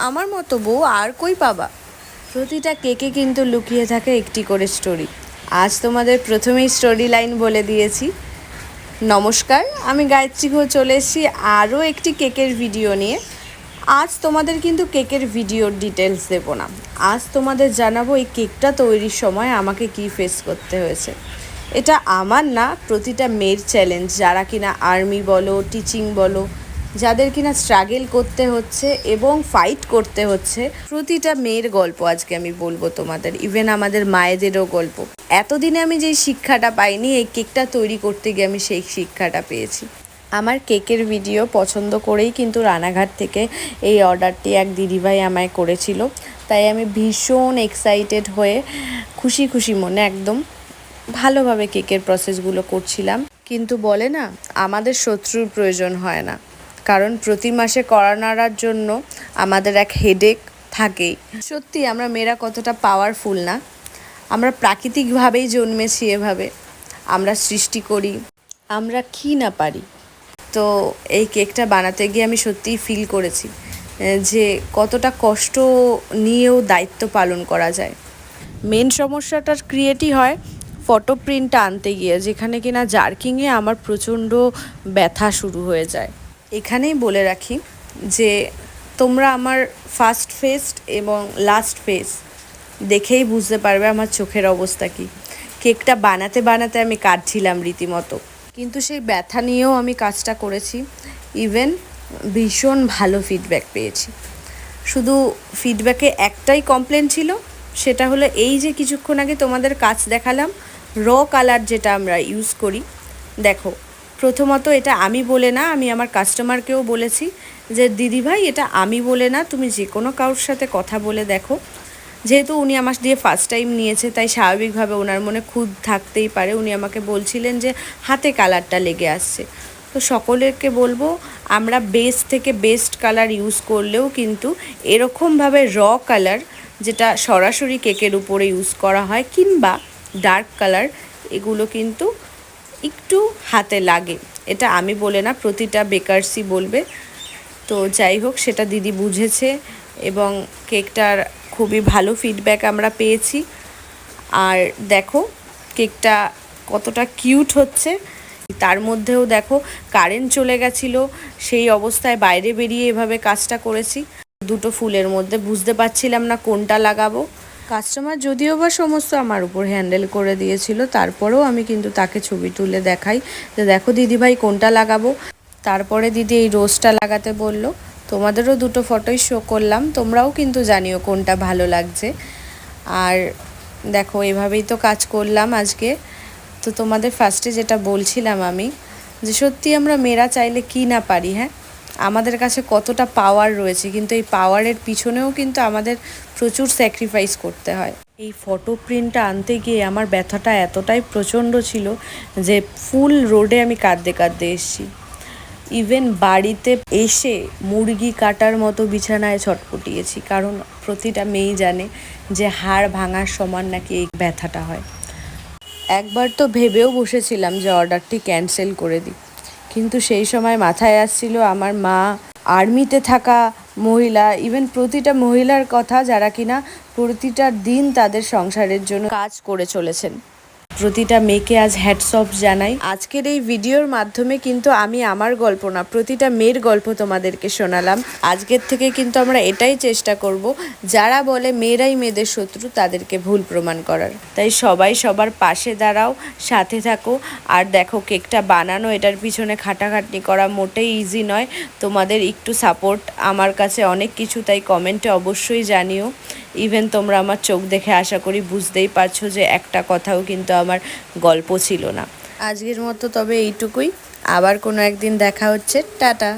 আমার মতো বউ আর কই পাবা। প্রতিটা কেকে কিন্তু লুকিয়ে থাকে একটি করে স্টোরি। আজ তোমাদের প্রথমেই স্টোরি লাইন বলে দিয়েছি। নমস্কার, আমি গায়ত্রী ঘোষ চলে এসেছি আরও একটি কেকের ভিডিও নিয়ে। আজ তোমাদের কিন্তু কেকের ভিডিওর ডিটেলস দেবো না, আজ তোমাদের জানাবো এই কেকটা তৈরির সময় আমাকে কি ফেস করতে হয়েছে। এটা আমার না, প্রতিটা মেয়ের চ্যালেঞ্জ, যারা কিনা আর্মি বলো, টিচিং বলো, যাদের কিনা স্ট্রাগল করতে হচ্ছে এবং ফাইট করতে হচ্ছে, প্রতিটা মেয়ের গল্প আজকে আমি বলবো তোমাদের, ইভেন আমাদের মায়েদেরও গল্প। এতদিনে আমি যেই শিক্ষাটা পাইনি, এই কেকটা তৈরি করতে গিয়ে আমি সেই শিক্ষাটা পেয়েছি। আমার কেকের ভিডিও পছন্দ করেই কিন্তু রানাঘাট থেকে এই অর্ডারটি এক দিদিভাই আমায় করেছিল, তাই আমি ভীষণ এক্সাইটেড হয়ে খুশি খুশি মনে একদম ভালোভাবে কেকের প্রসেসগুলো করছিলাম। কিন্তু বলে না, আমাদের শত্রুর প্রয়োজন হয় না, কারণ প্রতি মাসে করা নাড়ার জন্য আমাদের এক হেডেক থাকেই। সত্যি আমরা মেয়েরা কতটা পাওয়ারফুল না, আমরা প্রাকৃতিকভাবেই জন্মেছি এভাবে, আমরা সৃষ্টি করি, আমরা কি না পারি। তো এই কেকটা বানাতে গিয়ে আমি সত্যিই ফিল করেছি যে কতটা কষ্ট নিয়েও দায়িত্ব পালন করা যায়। মেন সমস্যাটার ক্রিয়েটই হয় ফটো প্রিন্টটা আনতে গিয়ে, যেখানে কিনা জার্কিংয়ে আমার প্রচণ্ড ব্যথা শুরু হয়ে যায়। এখানেই বলে রাখি যে তোমরা আমার ফার্স্ট ফেস এবং লাস্ট ফেস দেখেই বুঝতে পারবে আমার চোখের অবস্থা কী। কেকটা বানাতে বানাতে আমি কাঁদছিলাম রীতিমতো, কিন্তু সেই ব্যথা নিয়েও আমি কাজটা করেছি। ইভেন ভীষণ ভালো ফিডব্যাক পেয়েছি। শুধু ফিডব্যাকে একটাই কমপ্লেন ছিল, সেটা হলো এই যে কিছুক্ষণ আগে তোমাদের কাজ দেখালাম র কালার যেটা আমরা ইউজ করি। দেখো, প্রথমত এটা আমি বলে না, আমি আমার কাস্টমারকেও বলেছি যে দিদিভাই এটা আমি বলে না, তুমি যে কোনো কারোর সাথে কথা বলে দেখো। যেহেতু উনি আমার দিয়ে ফার্স্ট টাইম নিয়েছে, তাই স্বাভাবিকভাবে ওনার মনে খুঁত থাকতেই পারে। উনি আমাকে বলছিলেন যে হাতে কালারটা লেগে আসছে। তো সকলেরকে বলবো, আমরা বেস্ট থেকে বেস্ট কালার ইউজ করলেও কিন্তু এরকমভাবে র কালার, যেটা সরাসরি কেকের উপরে ইউজ করা হয়, কিংবা ডার্ক কালার, এগুলো কিন্তু একটু হাতে লাগে। এটা আমি বলে না, প্রতিটা বেকারসই বলবে। তো যাই হোক, সেটা দিদি বুঝেছে এবং কেকটার খুবই ভালো ফিডব্যাক আমরা পেয়েছি। আর দেখো কেকটা কতটা কিউট হচ্ছে। তার মধ্যেও দেখো কারেন্ট চলে গেছিলো, সেই অবস্থায় বাইরে বেরিয়ে এভাবে কাজটা করেছি। দুটো ফুলের মধ্যে বুঝতে পারছিলাম না কোনটা লাগাবো। কাস্টমার যদিও বা সমস্ত আমার উপর হ্যান্ডেল করে দিয়েছিল, তারপরেও আমি কিন্তু তাকে ছবি তুলে দেখাই যে দেখো দিদিভাই কোনটা লাগাবো। তারপরে দিদি এই রোজটা লাগাতে বলল। তোমাদেরও দুটো ফটোই শো করলাম, তোমরাও কিন্তু জানিও কোনটা ভালো লাগছে। আর দেখো এভাবেই তো কাজ করলাম আজকে। তো তোমাদের ফার্স্টে যেটা বলছিলাম আমি, যে সত্যি আমরা মেয়েরা চাইলে কি না পারি। হ্যাঁ, আমাদের কাছে কতটা পাওয়ার রয়েছে, কিন্তু এই পাওয়ারের পিছনেও কিন্তু আমাদের প্রচুর স্যাক্রিফাইস করতে হয়। এই ফটো প্রিন্টটা আনতে গিয়ে আমার ব্যথাটা এতটাই প্রচণ্ড ছিল যে ফুল রোডে আমি কাঁদতে কাঁদতে এসেছি। ইভেন বাড়িতে এসে মুরগি কাটার মতো বিছানায় ছটপটিয়েছি, কারণ প্রতিটা মেয়েই জানে যে হাড় ভাঙার সমান নাকি এই ব্যথাটা হয়। একবার তো ভেবেও বসেছিলাম যে অর্ডারটি ক্যান্সেল করে দিই, কিন্তু সেই সময় মাথায় আসছিল আমার মা, আর্মিতে থাকা মহিলা, ইভেন প্রতিটা মহিলার কথা যারা কিনা প্রতিটা দিন তাদের সংসারের জন্য কাজ করে চলেছেন। প্রতিটা মেয়েকে আজ হ্যাটস অফ জানাই। আজকের এই ভিডিওর মাধ্যমে কিন্তু আমি আমার গল্প না, প্রতিটা মেয়ের গল্প তোমাদেরকে শোনালাম। আজকের থেকে কিন্তু আমরা এটাই চেষ্টা করব, যারা বলে মেয়েরাই মেয়েদের শত্রু, তাদেরকে ভুল প্রমাণ করার। তাই সবাই সবার পাশে দাঁড়াও, সাথে থাকো। আর দেখো কেকটা বানানো, এটার পিছনে খাটাখাটনি করা মোটেই ইজি নয়। তোমাদের একটু সাপোর্ট আমার কাছে অনেক কিছু, তাই কমেন্টে অবশ্যই জানিও। ইভেন তোমরা আমার চোখ দেখে আশা করি বুঝতেই পারছো যে একটা কথাও কিন্তু আমার গল্প ছিল না। আজকের মতো তবে এইটুকুই, আবার কোনো একদিন দেখা হচ্ছে। টাটা।